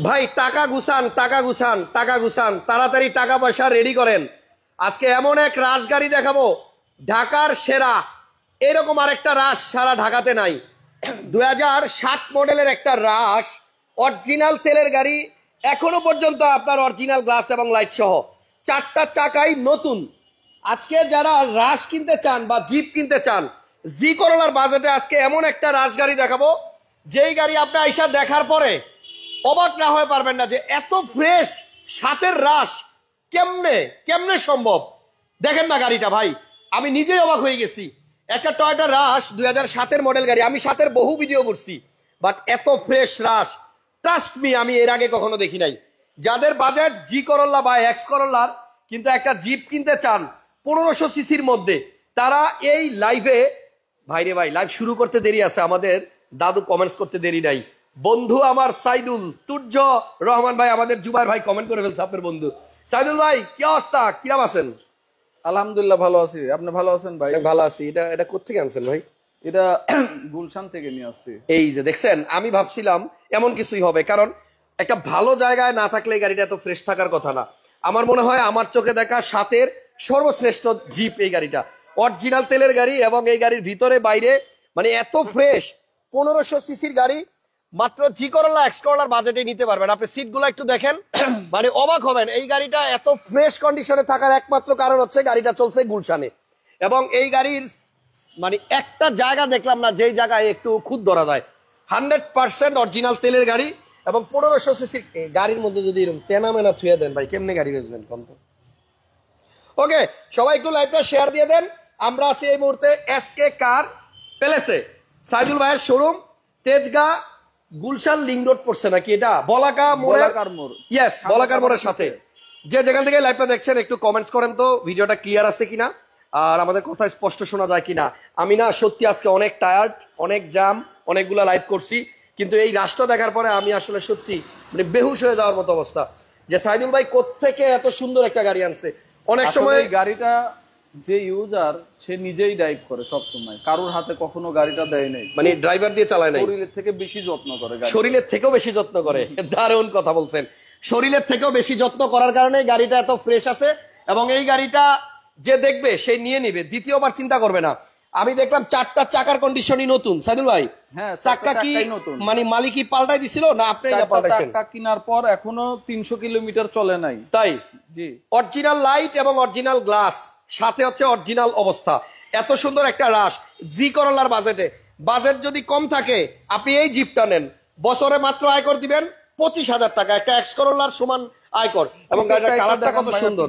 ভাই টাকা গুছান, টাকা গুছান, টাকা গুছান, তাড়াতাড়ি টাকা পয়সা রেডি করেন। আজকে এমন এক রাশ গাড়ি দেখাবো, ঢাকার সেরা। এরকম আরেকটা রাশ সারা ঢাকাতে নাই। 2007 মডেলের একটা রাশ, অরিজিনাল তেলের গাড়ি, এখনো পর্যন্ত আপনার অরিজিনাল গ্লাস এবং লাইট সহ, চারটা চাকাই নতুন। আজকে যারা রাশ কিনতে চান বা জিপ কিনতে চান, জি করোলার বাজেটে আজকে এমন একটা রাশ গাড়ি দেখাবো, যেই গাড়ি আপনি আইসা দেখার পরে অবাক না হয়ে পারবেন না যে এত ফ্রেশ সাতের রাশ কেমনে কেমনে সম্ভব। দেখেন না গাড়িটা ভাই, আমি নিজেই অবাক হয়ে গেছি। একটা টয়োটা রাশ 2007 মডেল গাড়ি, আমি সাতের বহু ভিডিও করছি, বাট এত ফ্রেশ রাশ ট্রাস্ট মি আমি এর আগে কখনো দেখি নাই। যাদের বাজেট জি করোলা বা এক্স করোলার কিন্তু একটা জিপ কিনতে চান 1500 সিসির মধ্যে, তারা এই লাইভে, ভাইরে ভাই লাইভ শুরু করতে দেরি আছে, আমাদের দাদু কমেন্টস করতে দেরি নাই। বন্ধু আমার সাইদুল তুর্য রহমান ভাই, আমাদের জুবাইর ভাই কমেন্ট করে ফেলছে, আপনার বন্ধু সাইদুল ভাই। কি অবস্থা, কিরাম আছেন? আলহামদুলিল্লাহ ভালো আছি। আপনি ভালো আছেন ভাই? ভালো আছি। এটা এটা কোত্থেকে আনছেন ভাই? এটা গুলশান থেকে নিয়ে আসছি। এই যে দেখছেন, আমি ভাবছিলাম এমন কিছুই হবে, কারণ একটা ভালো জায়গায় না থাকলে এই গাড়িটা এত ফ্রেশ থাকার কথা না। আমার মনে হয় আমার চোখে দেখা সাতের সর্বশ্রেষ্ঠ জিপ এই গাড়িটা, অরিজিনাল তেলের গাড়ি, এবং এই গাড়ির ভিতরে বাইরে মানে এত ফ্রেশ। 1500 সিসির গাড়ি, মাত্র জি করোলা এক্স করোলার বাজেটে নিতে পারবেন। আপনি সিটগুলো একটু দেখেন, মানে অবাক হবেন। এই গাড়িটা এত ফ্রেশ কন্ডিশনে থাকার একমাত্র কারণ হচ্ছে গাড়িটা চলছে গুলশানে, এবং এই গাড়ির মানে একটা জায়গা দেখলাম না যেই জায়গায় একটু খুদ ধরা যায়। 100% অরিজিনাল তেলের গাড়ি, এবং 1500 সিসির গাড়ির মধ্যে যদি এরকম তেনা মেনা থুয়ে দেন ভাই, কেমনে গাড়ি বেচবেন কম তো? ওকে, সবাই একটু লাইভটা শেয়ার দিয়ে দেন। আমরা আছি এই মুহূর্তে এসকে কার প্যালেসে, সাইদুল ভাইয়ের showroom, Tejgaon Gulshan link road পড়ছে নাকি এটা, বলাকা মোড়। ইয়েস, বলাকার মোড়ের সাথে। যে যেখান থেকে লাইভটা দেখছেন একটু কমেন্টস করেন তো ভিডিওটা ক্লিয়ার আছে কিনা, আর আমাদের কথা স্পষ্ট শোনা যায় কিনা। আমি না সত্যি আজকে অনেক টায়ার্ড, অনেক জাম, অনেকগুলা লাইভ করছি, কিন্তু এই রাস্তা দেখার পরে আমি আসলে সত্যি মানে বেহুশ হয়ে যাওয়ার মতো অবস্থা, যে সাইদুল ভাই কোত্থেকে এত সুন্দর একটা গাড়ি আনছে। অনেক সময় এই গাড়িটা যে ইউজার সে নিজেই ড্রাইভ করে সব সময়, কারোর হাতে কখনো গাড়িটা দেয় নাই, মানে ড্রাইভার দিয়ে চালায় নাই, শরীরের থেকে বেশি যত্ন করে, শরীরের থেকেও বেশি যত্ন করে। দারুণ কথা বলছেন, শরীরের থেকেও বেশি যত্ন করার কারণে গাড়িটা এত ফ্রেশ আছে, এবং এই গাড়িটা যে দেখবে সে নিয়ে নিবে, দ্বিতীয়বার চিন্তা করবে না। আমি দেখলাম চারটা চাকার কন্ডিশনই নতুন। সাইদুল ভাই, হ্যাঁ, চাকা কি মানে মালিকই পাল্টাই দিছিল না আপনি পাল্টাইছেন? চাকা কেনার পর এখনো 300 কিলোমিটার চলে নাই। তাই? জি, অরিজিনাল লাইট এবং অরিজিনাল গ্লাস, সাথে হচ্ছে অরিজিনাল অবস্থা। এত সুন্দর একটা রাশ জি করোলার বাজেটে। বাজেট যদি কম থাকে আপনি এই জিপটা নেন, বছরে মাত্র আয়কর দিবেন 25,000 টাকা, একটা এক্স করোলার সমান আয়কর। এবং গাড়িটার কালারটা কত সুন্দর,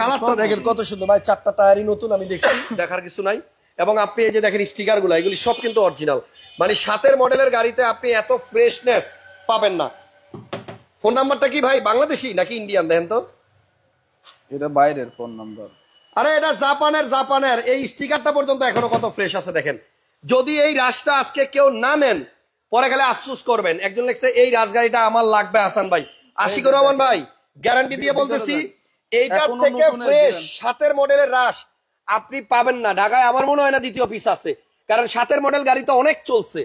কালারটা দেখেন কত সুন্দর ভাই। চারটা টায়ারই নতুন, আমি দেখছি, দেখার কিছু নাই। এবং আপনি এই যে দেখেন স্টিকার গুলো, এগুলি সব কিন্তু অরিজিনাল। মানে সাতের মডেলের গাড়িতে আপনি এত ফ্রেশনেস পাবেন না। ফোন নাম্বারটা কি ভাই, বাংলাদেশি নাকি ইন্ডিয়ান দেখেন তো? এটা বাইরের ফোন নাম্বার। আরে এটা জাপানের। এই স্টিকারটা পর্যন্ত এখনো কত ফ্রেশ আছে দেখেন। যদি এই রাশটা আজকে কেউ না নেন, পরে গেলে আফসোস করবেন। একজন লিখছে এই রাজগাড়িটা আমার লাগবে হাসান ভাই। আশিকুর রহমান ভাই, গ্যারান্টি দিয়ে বলতেছি এইটার থেকে ফ্রেশ সাতের মডেলের রাশ আপনি পাবেন না ঢাকায়। আমার মনে হয় না দ্বিতীয় পিস আছে, কারণ সাতের মডেল গাড়ি তো অনেক চলছে,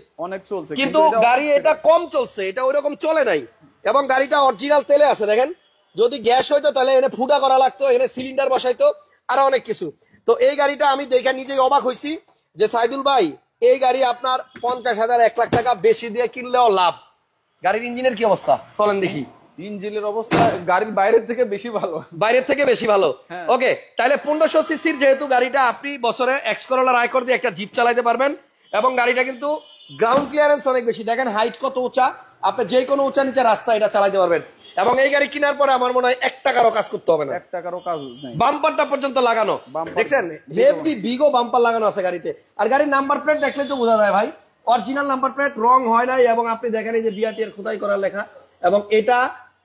কিন্তু গাড়ি এটা কম চলছে, এটা ওইরকম চলে নাই। এবং গাড়িটা অরিজিনাল তেলে আছে দেখেন। যদি গ্যাস হইতো তাহলে এনে ফুটা করা লাগতো, এনে সিলিন্ডার বসাইতো, আরো অনেক কিছু। তো এই গাড়িটা আমি দেখে নিজেই অবাক হয়েছি যে সাইদুল ভাই এই গাড়ি আপনার 50,000 1 লাখ টাকা বেশি দিয়ে কিনলেও লাভ। গাড়ির ইঞ্জিনের কি অবস্থা চলেন দেখি। ইঞ্জিনের অবস্থা গাড়ির বাইরের থেকে বেশি ভালো, বাইরের থেকে বেশি ভালো। ওকে, তাহলে 1500 সিসির যেহেতু গাড়িটা, আপনি বছরে এক্স করোলার আয়কর দিয়ে একটা জিপ চালাতে পারবেন। এবং গাড়িটা কিন্তু গ্রাউন্ড ক্লিয়ারেন্স অনেক বেশি, দেখেন হাইট কত উঁচা, আপনি যে কোনো উঁচা নিচে রাস্তা এটা চালাতে পারবেন। এবং এই গাড়ি কেনার পরে আমার মনে হয় 1 টাকারও কাজ করতে হবে না, 1 টাকারও কাজ নেই। বাম্পারটা পর্যন্ত লাগানো, দেখছেন হেভি বিগো বাম্পার লাগানো আছে গাড়িতে। আর গাড়ির নাম্বার প্লেট দেখলে তো বোঝা যায় ভাই অরিজিনাল নাম্বার প্লেট, রং হয় নাই। এবং আপনি দেখেন এই যে বিআরটি এর খোদাই করা লেখা। এবং এটা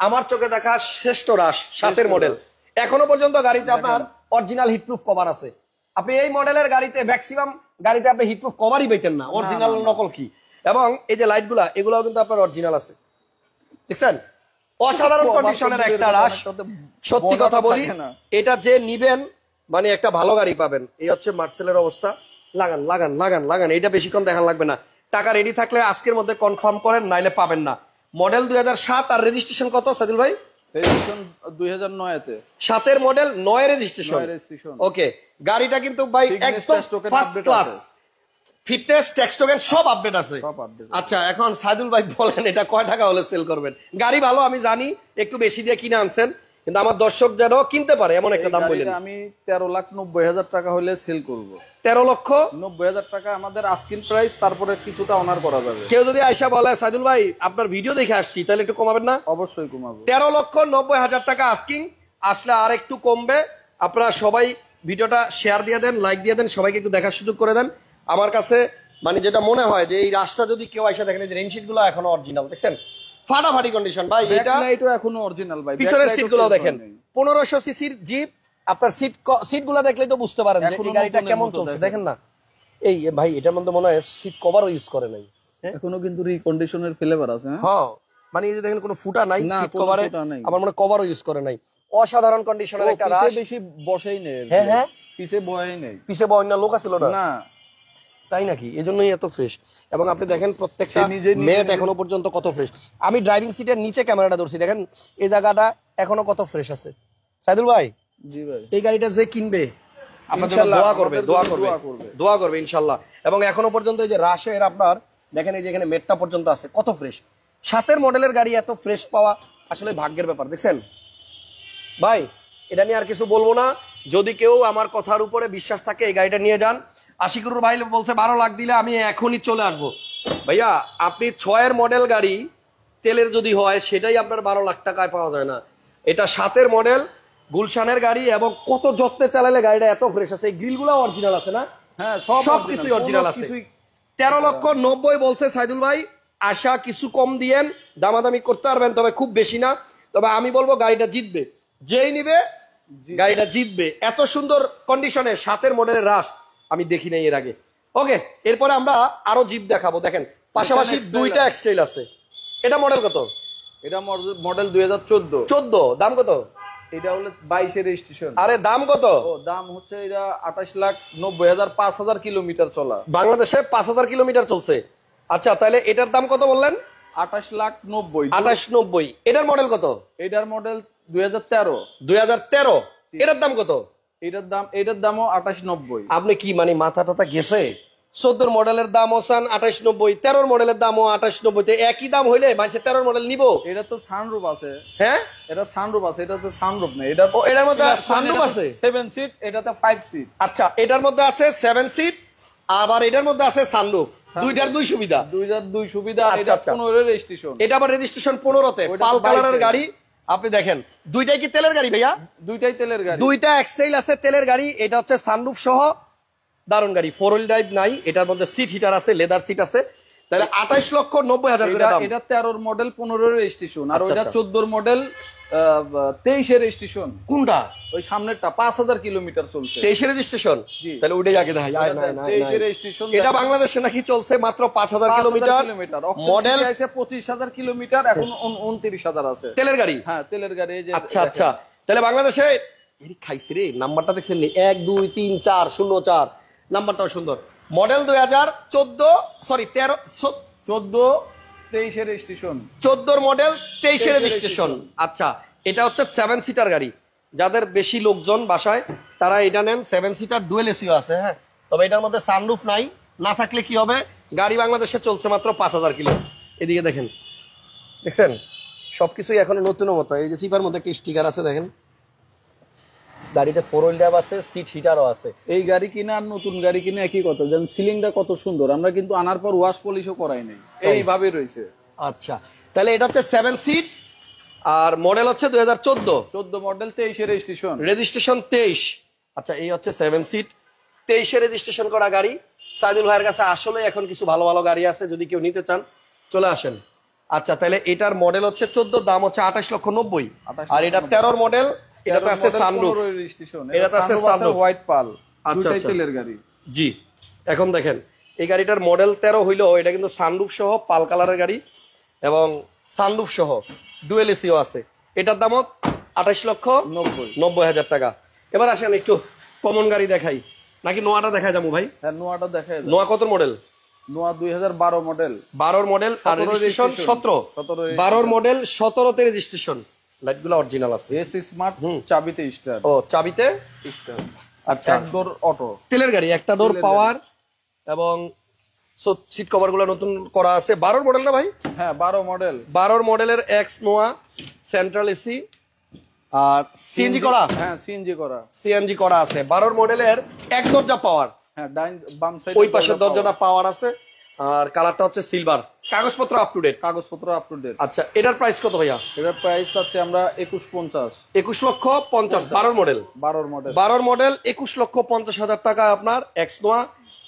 আমার চোখে দেখা শ্রেষ্ঠ রাশ সাতের মডেল। এখনো পর্যন্ত গাড়িতে আপনার অরিজিনাল হিটপ্রুফ কভার আছে। আপনি এই মডেলের গাড়িতে ম্যাক্সিমাম গাড়িতে আপনি হিটপ্রুফ কভারই পেতেন না, অরিজিনাল নকল কি। এবং এই যে লাইট গুলা, এগুলাও কিন্তু আপনার অরিজিনাল আছে, দেখছেন অসাধারণ কন্ডিশনের একটা রাশ। সত্যি কথা বলি, এটা যে নিবেন মানে একটা ভালো গাড়ি পাবেন। এই হচ্ছে মার্সেলের অবস্থা। লাগান লাগান লাগান লাগান, এটা বেশিক্ষণ দেখান লাগবে না। টাকা রেডি থাকলে আজকের মধ্যে কনফার্ম করেন, নাইলে পাবেন না। মডেল 2007 আর রেজিস্ট্রেশন কত সাদিল ভাই? রেজিস্ট্রেশন 2009 তে। 7 মডেল 9 রেজিস্ট্রেশন। ওকে, গাড়িটা কিন্তু ভাই একদম first class, fitness tax token সব আপডেট আছে। আচ্ছা, এখন সাইদুল ভাই বলেন এটা কয় টাকা হলে সেল করবেন? গাড়ি ভালো আমি জানি, একটু বেশি দিয়ে কিনে আনছেন, কিন্তু আমার দর্শক যেন কিনতে পারে এমন একটা দাম বললেন। আমি 13,90,000 টাকা হলে সেল করব। 13,90,000 টাকা আমাদের আস্কিং প্রাইস, তারপরে কিছুটা অনার করা যাবে। কেউ যদি আয়সা বলে সাইদুল ভাই আপনার ভিডিও দেখে আসছি, তাহলে একটু কমাবেন না? অবশ্যই কমাবো। 13,90,000 টাকা আস্কিং, আসলে আর একটু কমবে। আপনারা সবাই ভিডিওটা শেয়ার দিয়ে দেন, লাইক দিয়ে দেন, সবাইকে একটু দেখার সুযোগ করে দেন। আমার কাছে মানে যেটা মনে হয় যে এই রাস্তা যদি কেউ আইসা দেখেন, যে রেইনশিট গুলো এখনো অরিজিনাল, দেখছেন ফাটাফাটি কন্ডিশন ভাই। এটা এখনো অরিজিনাল ভাই। পিছনের সিট গুলো দেখেন, 1500 সিসির জিপ। আপনার সিট গুলো দেখলেই তো বুঝতে পারেন যে এই গাড়িটা কেমন চলছে, দেখেন না? এই ভাই এটার মধ্যে মনে হয় সিট কভারও ইউজ করে নাই, এখনো কিন্তু রিকন্ডিশনের ফ্লেভার আছে। হ্যাঁ, মানে এই যে দেখেন কোনো ফুটা নাই সিট কভারে, আমার মনে কভারও ইউজ করে নাই। অসাধারণ কন্ডিশনের একটা রাশ। বেশি বসেই নেই। হ্যাঁ, পিছে বয়ই নেই। পিছে বয় না, লোক ছিল না। না, তাই নাকি? এজন্যই এত ফ্রেশ। এবং আপনি দেখেন প্রত্যেকটা মেট এখনো পর্যন্ত কত ফ্রেশ। আমি ড্রাইভিং সিটের নিচে ক্যামেরাটা ধরছি, দেখেন এই জায়গাটা এখনো কত ফ্রেশ আছে। সাইদুল ভাই, জি ভাই, এই গাড়িটা যে কিনবে আপনার জন্য দোয়া করবে ইনশাল্লাহ। এবং এখনো পর্যন্ত এই যে রাশের আপনার দেখেন এই যে এখানে মেটটা পর্যন্ত আছে, কত ফ্রেশ। 7 মডেলের গাড়ি এত ফ্রেশ পাওয়া আসলে ভাগ্যের ব্যাপার, দেখছেন ভাই। এটা নিয়ে আর কিছু বলবো না। যদি কেউ আমার কথার উপরে বিশ্বাস থাকে এই গাড়িটা নিয়ে যান। আশিকুর ভাই বলছে 12 লাখ দিলে আমি এখনই চলে আসবো। ভাইয়া আপনি 6 মডেল গাড়ি তেলের যদি হয় সেটাই আপনার 12 লাখ টাকায় পাওয়া যায় না। এটা 7 মডেল গুলশানের গাড়ি, এবং কত যত্নে চালালে গাড়িটা এত ফ্রেশ আছে। এই গ্রিলগুলো অরিজিনাল আছে না? হ্যাঁ, সবকিছুই অরিজিনাল আছে। 13,90,000 বলছে সাইদুল ভাই, আশা কিছু কম দিয়েন, দামাদামি করতে পারবেন, তবে খুব বেশি না। তবে আমি বলবো গাড়িটা জিতবে, যেই নিবে গাড়িটা জিতবে। এত সুন্দর কন্ডিশনে 7 মডেলের রাশ আমি দেখি নাই এর আগে। ওকে, এরপরে আমরা আরো জিপ দেখাবো। দেখেন পাশাপাশি 2টা এক্সটেল আছে। এটা মডেল কত? এটা মডেল 2014। 14, দাম কত? এটা হলো 22 রেজিস্ট্রেশন। আরে দাম কত? দাম হচ্ছে এটা 28,90,000, 5,000 কিলোমিটার চলা। বাংলাদেশে 5,000 কিলোমিটার চলছে। আচ্ছা, তাহলে এটার দাম কত বললেন? 28,90,000। 28,90,000। এটার মডেল কত? এটার মডেল 2013। 2013। এটার দাম কত? এটার দামও 28,90,000। আপনি কি মানে মাথা টাথা গেছে? 14 মডেলের দাম ওসান 28,90,000, 13 মডেলের দামও 28,90,000। একই দাম হইলে মানুষের 13 মডেল নিব? এটা তো সানরুফ আছে। হ্যাঁ, এটা সানরুফ আছে, এটা তো সানরুফ নেই। এটা এটার মধ্যে সানরুফ আছে 7 সিট, এটাতে 5 সিট। আচ্ছা, এটার মধ্যে আছে 7 সিট, আবার এটার মধ্যে আছে সানরুফ। দুইটার দুই সুবিধা। এটা 15 রেজিস্ট্রেশন। এটা আবার রেজিস্ট্রেশন 15তে, পাল কালারের গাড়ি। আপনি দেখেন দুইটাই কি তেলের গাড়ি ভাইয়া? দুইটাই তেলের গাড়ি। দুইটা এক্সটাইল আছে তেলের গাড়ি। এটা হচ্ছে সানরুফ সহ দারুন গাড়ি, 4 হুইল ড্রাইভ নাই। এটার মধ্যে সিট হিটার আছে, লেদার সিট আছে। তাহলে 28,90,000 করে দাম। এটা 13 মডেল 15 রেজিস্ট্রেশন, আর ওইটা 14 মডেল 23 রেজিস্ট্রেশন। কোনটা? ওই সামনেরটা 5,000 কিলোমিটার চলছে। 23 রেজিস্ট্রেশন। তাহলে ওইটাই আগে দেখাই। 23 রেজিস্ট্রেশন। এটা বাংলাদেশে নাকি চলছে মাত্র 5,000 কিলোমিটার। মডেল আছে 25,000 কিলোমিটার, এখন 29,000 আছে। তেলের গাড়ি? হ্যাঁ, তেলের গাড়ি। এই যে আচ্ছা আচ্ছা, তাহলে বাংলাদেশে এর খাইছি রে। নাম্বারটা দেখছেন 1 2 3 4 0 4, নাম্বারটাও সুন্দর। Model 2014, sorry 13, 14 23 registration. 14 model 23 registration. আচ্ছা, এটা হচ্ছে 7 সিটার গাড়ি। যাদের বেশি লোকজন বাসায় তারা এটা নেন। 7 সিটার, ডুয়েল এসিও আছে। হ্যাঁ, তবে এটার মধ্যে সানরুফ নাই। না থাকলে কি হবে, গাড়ি বাংলাদেশে চলছে মাত্র 5,000 কিলো। এদিকে দেখেন, দেখছেন সবকিছুই এখন নতুনের মতো। এই যে চিপার মধ্যে একটা স্টিকার আছে দেখেন। গাড়িতে 4 হুইল ড্রাইভ আছে, সিট হিটারও আছে। এই গাড়ি কিনা আর নতুন গাড়ি কিনে একই কথা। যেন সিলিংটা কত সুন্দর, আমরা কিন্তু আনার পর ওয়াশ পলিশও করাই নাই, এইভাবে রয়েছে। আচ্ছা, তাহলে এটা হচ্ছে 7 সিট, আর মডেল হচ্ছে 2014 মডেল 23 রেজিস্ট্রেশন। রেজিস্ট্রেশন 23। আচ্ছা, এই হচ্ছে 7 সিট 23 রেজিস্ট্রেশন করা গাড়ি। সাইদুল ভাইয়ের কাছে আসলে এখন কিছু ভালো ভালো গাড়ি আছে, যদি কেউ নিতে চান চলে আসেন। আচ্ছা, তাহলে এটার মডেল হচ্ছে 14, দাম হচ্ছে 28,90,000। আর এটা 13 মডেল, এটাতে আছে সানরুফ, এটাতে আছে সানরুফ, হোয়াইট পাল। আচ্ছা, দুটাই তেলের গাড়ি। জি, এখন দেখেন এই গাড়িটার মডেল 13 হইলেও এটা কিন্তু সানরুফ সহ পাল কালারের গাড়ি, এবং সানরুফ সহ ডুয়েল এসিও আছে। এটার দামও 28,90,000 টাকা। এবার আসেন একটু কমন গাড়ি দেখাই, নাকি নোয়াটা দেখা যাবো ভাই? হ্যাঁ, নোয়াটা দেখাই। নোয়া কত মডেল? নোয়া 2012 মডেল, 12 মডেল আর রেজিস্ট্রেশন 17, 12 মডেল 17তে রেজিস্ট্রেশন। লাইটগুলো অরিজিনাল আছে, এস স্মার্ট, চাবিতে স্টার। ও চাবিতে স্টার, আচ্ছা। এক ডোর অটো, তেলের গাড়ি, একটা ডোর পাওয়ার, এবং সিট কভার গুলো নতুন করা আছে। 12 মডেল না ভাই? হ্যাঁ 12 মডেল। 12 মডেলের এক্স নোয়া, সেন্ট্রাল এসি আর সিএনজি করা। হ্যাঁ সিএনজি করা, সিএনজি করা আছে। 12 মডেলের এক দরজা পাওয়ার, হ্যাঁ ডাইন বাম সাইড ওই পাশের দরজাটা পাওয়ার আছে, আর কালারটা হচ্ছে সিলভার। কাগজপত্র আপ টু ডেট? কাগজপত্র আপ টু ডেট। আচ্ছা, এটার প্রাইস কত ভাইয়া? এটার প্রাইস আছে আমরা 2150। 21,50,000। 12 মডেল, 12 মডেল, 12 মডেল 21,50,000 টাকা আপনার এক্স নোয়া।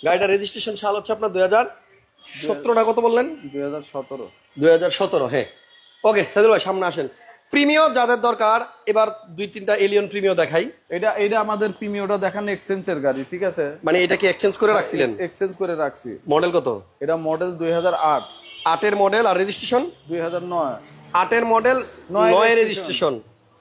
গাড়িটা রেজিস্ট্রেশন সাল হচ্ছে আপনার 2017 না কত বললেন? 2017। 2017, হ্যাঁ। ওকে সাইদুল ভাই সামনে আসেন। প্রিমিয় যাদের দরকার, এবার 2-3টা এলিয়ন প্রিমিয় দেখাই। এটা আমাদের প্রিমিয়টা দেখান এক্সচেঞ্জের গাড়ি, ঠিক আছে? মানে এটা কি এক্সচেঞ্জ করে রাখছিলেন? এক্সচেঞ্জ করে রাখছি। মডেল কত? এটা মডেল 2008। 8-এর মডেল আর রেজিস্ট্রেশন 2009। 8-এর মডেল 9-এর রেজিস্ট্রেশন।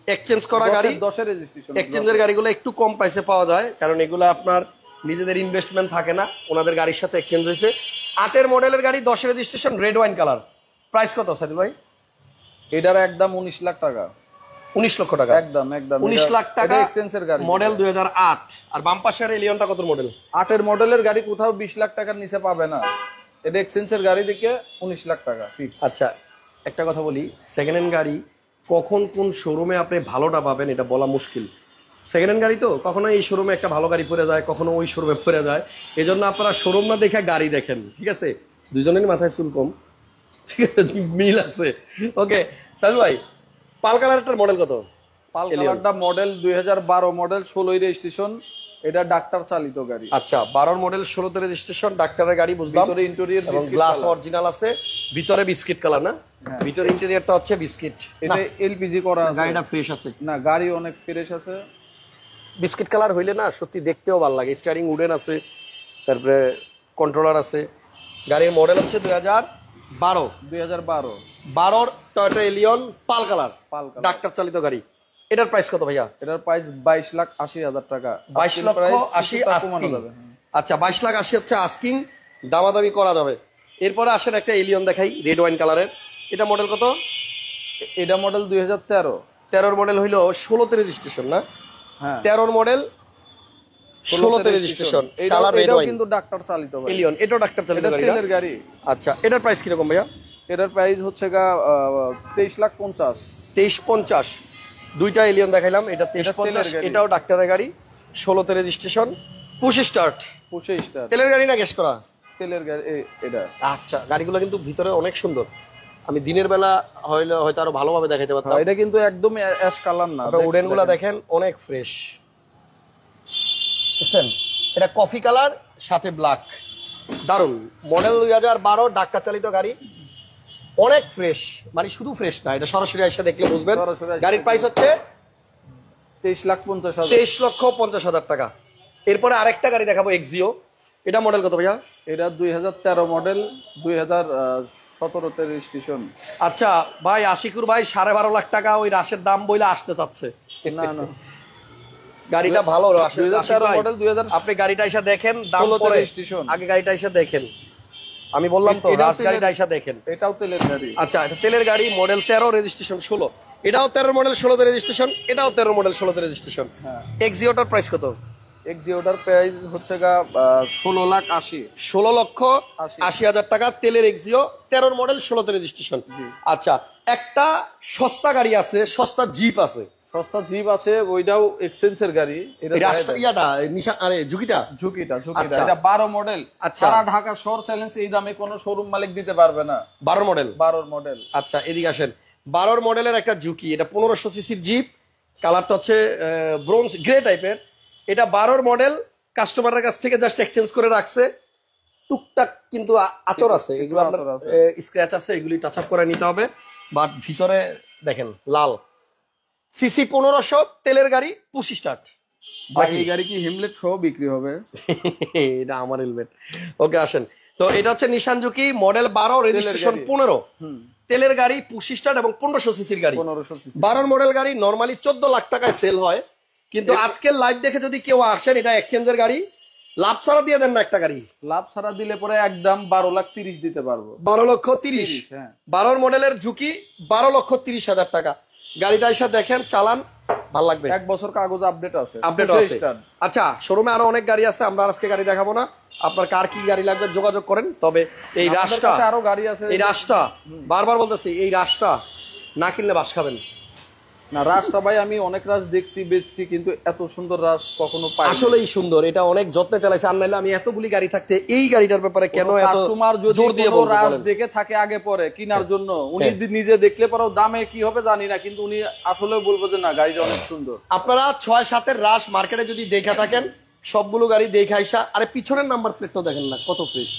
এক্সচেঞ্জ করা গাড়ি, 10-এর রেজিস্ট্রেশন। এক্সচেঞ্জের গাড়িগুলো একটু কম প্রাইসে পাওয়া যায়, কারণ এগুলো আপনার নিজেদের ইনভেস্টমেন্ট থাকে না, ওনাদের গাড়ির সাথে এক্সচেঞ্জ হয়েছে। 8-এর মডেলের গাড়ি, 10-এর registration, red wine colour. Price কত সাইদুল ভাই? এটার একদম 19 লাখ টাকা। 19 লক্ষ টাকা একদম 19 লাখ টাকা এক্সচেঞ্জের গাড়ি, মডেল 2008। আর বাম পাশের এলিয়নটা কত মডেল? 8-এর মডেলের গাড়ি কোথাও 20 লাখ টাকার নিচে পাবে না। এটা এক্সচেঞ্জের গাড়ি দেখে 19 লাখ টাকা ফিক্স। আচ্ছা, একটা কথা বলি, সেকেন্ড হ্যান্ড গাড়ি কখন কোন শোরুমে আপনি ভালোটা পাবেন এটা বলা মুশকিল। সেকেন্ড হ্যান্ড গাড়ি তো কখনো এই শোরুমে একটা ভালো গাড়ি পড়ে যায়, কখনো ওই শোরুমে পড়ে যায়। এই জন্য আপনারা শোরুম না দেখে গাড়ি দেখেন, ঠিক আছে? দুজনের মাথায় চুল কম, ঠিক আছে, মিল আছে। ওকে সাইদুল ভাই, পাল কালারটার মডেল কত? পাল কালারটা মডেল 2012 মডেল, 16 রেজিস্ট্রেশন। এটা ডাক্তার চালিত গাড়ি। আচ্ছা, 12 মডেল 16তে রেজিস্ট্রেশন, ডাক্তারের গাড়ি, বুঝলাম। ভিতরে ইন্টেরিয়র এবং গ্লাস অরিজিনাল আছে, ভিতরে বিস্কিট কালার না? ভিতরে ইন্টেরিয়রটা হচ্ছে বিস্কিট। এটা এলপিজি করা আছে, গাড়িটা ফ্রেশ আছে না গাড়ি অনেক ফ্রেশ আছে। বিস্কিট কালার হইলে না সত্যি দেখতেও ভালো লাগে। স্টিয়ারিং উডেন আছে, তারপরে কন্ট্রোলার আছে। গাড়ির মডেল হচ্ছে 2012। 12 টয়োটা এলিয়ন পাল কালার, ডাক্তার চালিত গাড়ি। এটার প্রাইস কত ভাইয়া? এটার প্রাইস 22,80,000 টাকা। 22,80,000। আচ্ছা, 22,80,000 হচ্ছে আস্কিং, দামাদামি করা যাবে। এরপরে আসেন একটা এলিয়ন দেখাই, রেড ওয়াইন কালারের। এটা মডেল কত? এটা মডেল 2013। 13 মডেল হইলো 16তে রেজিস্ট্রেশন না? হ্যাঁ 13 মডেল 16তে রেজিস্ট্রেশন, কালার রেড ওয়াইন, কিন্তু ডাক্তার চালিত ভাই। এলিয়ন এটাও ডাক্তার চালিত গাড়ি। তেলের গাড়ি। আচ্ছা, এটার প্রাইস কিরকম ভাইয়া? এটার প্রাইস হচ্ছে 23,50,000। 23,50,000। দুইটা এলিয়ন দেখাইলাম, এটা 23,50,000, এটাও ডাক্তারের গাড়ি, 16তে রেজিস্ট্রেশন, পুশ স্টার্ট। পুশে স্টার। তেলের গাড়ি না গ্যাস করা? তেলের গাড়ি এটা। আচ্ছা, গাড়িগুলো কিন্তু ভিতরে অনেক সুন্দর। আমি দিনের বেলা হইলে হয়তো আরো ভালোভাবে দেখাইতে পারতাম। এটা কিন্তু একদম অ্যাশ কালার না। উডেন গুলা দেখেন অনেক ফ্রেশ, বুঝছেন? এটা কফি কালার সাথে ব্ল্যাক, দারুন। মডেল 2012, ডাক্তার চালিত গাড়ি, অনেক ফ্রেশ। মানে শুধু ফ্রেশ না, এটা সরাসরি এসে দেখলে বুঝবেন। গাড়ির প্রাইস হচ্ছে 23,50,000। 23,50,000 টাকা। এরপরে আরেকটা গাড়ি দেখাবো, এক্সিও। এটা মডেল কত ভাইয়া? এটা 2013 মডেল, 2017তে রেজিস্ট্রেশন। আচ্ছা ভাই, আশিকুর ভাই 12.5 লাখ টাকা ওই রাশের দাম বইলে আসতে চাচ্ছে। না না, গাড়িটা ভালো। 2013 মডেল, 2000। আপনি গাড়িটা এসে দেখেন, দাম পরে রেজিস্ট্রেশন। আগে গাড়িটা এসে দেখেন। আমি বললাম তো, রাশ গাড়িটা এসে দেখেন। এটাও তেলের গাড়ি। আচ্ছা, এটা তেলের গাড়ি, মডেল 13, রেজিস্ট্রেশন 16। এটাও 13 মডেল 16তে রেজিস্ট্রেশন, এটাও 13 মডেল 16তে রেজিস্ট্রেশন। এক্সিওটার প্রাইস কত? এক্সিওটার প্রাইস হচ্ছে 16,80,000। 16,80,000 টাকা তেলের এক্সিও, 13 মডেল 16তে রেজিস্ট্রেশন। আচ্ছা, একটা সস্তা গাড়ি আছে, সস্তা জিপ আছে। সস্তা জিপ আছে, ওইটাও এক্সচেঞ্জের গাড়ি। ঝুঁকিটা এটা 12 মডেল। আচ্ছা, সারা ঢাকা শহর চ্যালেঞ্জ এই দামে কোনো শোরুম মালিক দিতে পারবে না। 12 মডেল। 12 মডেল। আচ্ছা, এদিকে আসেন। 12 মডেলের একটা ঝুঁকি, এটা 1500 সিসির জিপ, কালারটা হচ্ছে ব্রোঞ্জ গ্রে টাইপের। এটা 12 মডেল, কাস্টমারের কাছ থেকে জাস্ট এক্সচেঞ্জ করে রাখছে। টুকটাক কিন্তু আচর আছে, এগুলো স্ক্র্যাচ আছে, এগুলি টাচ আপ করে নিতে হবে। বাট ভিতরে দেখেন লাল, সিসি 1500, তেলের গাড়ি, পুশ স্টার্ট। এই গাড়ি কি হেলমেট সহ বিক্রি হবে? এটা আমার হেলমেট। ওকে আসেন। তো এটা হচ্ছে নিশান জুকি, মডেল 12, রেজিস্ট্রেশন 15, তেলের গাড়ি, পুশ স্টার্ট এবং 1500 সিসির গাড়ি। 12 মডেল গাড়ি নরমালি 14 লাখ টাকায় সেল হয়, কিন্তু আজকের লাইভ দেখে যদি কেউ আসেন, এটা এক্সচেঞ্জের গাড়ি, লাভ ছাড়া দিয়ে দেন না একটা গাড়ি। লাভ ছাড়া দিলে পরে একদম 12,30,000 দিতে পারবো। 12,30,000, হ্যাঁ 12 মডেলের ঝুঁকি, 12,30,000 টাকা। গাড়িটা এসে দেখেন, চালান, ভালো লাগবে। 1 বছর কাগজ আপডেট আছে, আপডেট আছে। আচ্ছা, শোরুমে আরো অনেক গাড়ি আছে, আমরা আজকে গাড়ি দেখাবো না। আপনার কার কি গাড়ি লাগবে যোগাযোগ করেন। তবে এই রাশটা, আরো গাড়ি আছে, এই রাশটা বারবার বলতেছি, এই রাশটা না কিনলে বাস খাবেন না। রাশটা ভাই আমি অনেক রাশ দেখছি, বেচছি, কিন্তু এত সুন্দর রাশ কখনো পাই নাই। আসলেই সুন্দর, এটা অনেক যত্নে চালাইছে। আর নাইলে আমি এতগুলি গাড়ি থাকতে এই গাড়িটার ব্যাপারে কেন এত কাস্টমার যদি জোর দিয়ে কোনো বলবো রাশ বলেন? দেখে থাকে আগে পরে কেনার জন্য, উনি নিজে দেখলে পরে দামে কি হবে জানি না, কিন্তু উনি আসলে বলবো যে না গাড়িটা অনেক সুন্দর। আপনারা 6-7 রাশ মার্কেটে যদি দেখে থাকেন, সবগুলো গাড়ি দেখে আইসা, আরে পিছনের নাম্বার প্লেটটা দেখেন না কত ফ্রেশ।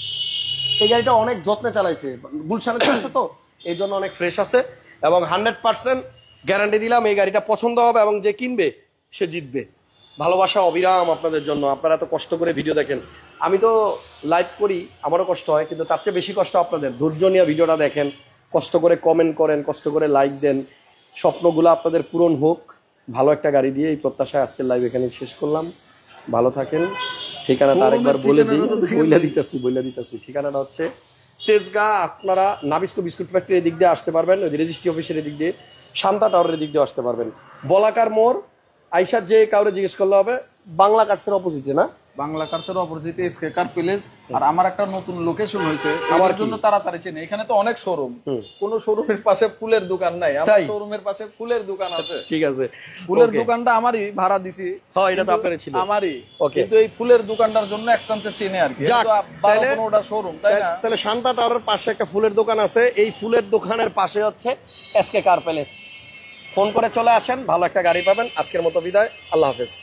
এই গাড়িটা অনেক যত্নে চালাইছে, গুলশানে চলছে তো, এই জন্য অনেক ফ্রেশ আছে। এবং 100% গ্যারান্টি দিলাম এই গাড়িটা পছন্দ হবে, এবং যে কিনবে সে জিতবে। ভালোবাসা অবিরাম আপনাদের জন্য। আপনারা এত কষ্ট করে ভিডিও দেখেন, আমি তো লাইভ করি, আমারও কষ্ট হয়, কিন্তু তার চেয়ে বেশি কষ্ট আপনাদের। ধৈর্য নিয়ে ভিডিওটা দেখেন, কষ্ট করে কমেন্ট করেন, কষ্ট করে লাইক দেন। স্বপ্নগুলো আপনাদের পূরণ হোক ভালো একটা গাড়ি দিয়ে, এই প্রত্যাশায় আজকের লাইভ এখানে শেষ করলাম। ভালো থাকেন। ঠিকানাটা আরেকবার বলে দিই, বইলা দিতেছি। ঠিকানাটা হচ্ছে তেজগাঁ। আপনারা নাবিস্কো বিস্কুট ফ্যাক্টরি এদিক দিয়ে আসতে পারবেন, ওই রেজিস্ট্রি অফিসের এদিক দিয়ে, শান্তা টাওয়ারের দিক দিয়ে আসতে পারবেন। বলাকার মোড় আইসা যে কাউরে জিজ্ঞেস করলে হবে, বাংলা কার্সের অপোজিটে না, বাংলা কার্সের অপোজিটে এসকে কার প্লেস। আর আমার একটা নতুন লোকেশন হয়েছে, আমার আমার জন্য তাড়াতাড়ি চেনে। এখানে তো অনেক শোরুম, কোন শোরুমের পাশে ফুলের দোকান নাই, আমার শোরুমের পাশে ফুলের দোকান আছে। ঠিক আছে, ফুলের দোকানটা আমারই, ভাড়া দিছি। হ্যাঁ এটা তো আপনারই ছিল, আমারই। ওকে। কিন্তু এই ফুলের দোকানটার জন্য এক চান্সে চেনে আর কি। যাক, তাহলে 12-15টা শোরুম, তাই না? তাহলে শান্তা টাওয়ারের পাশে একটা ফুলের দোকান আছে, এই ফুলের দোকানের পাশে হচ্ছে এসকে কার প্যালেস। ফোন করে চলে আসেন, ভালো একটা গাড়ি পাবেন। আজকের মতো বিদায়, আল্লাহ হাফেজ।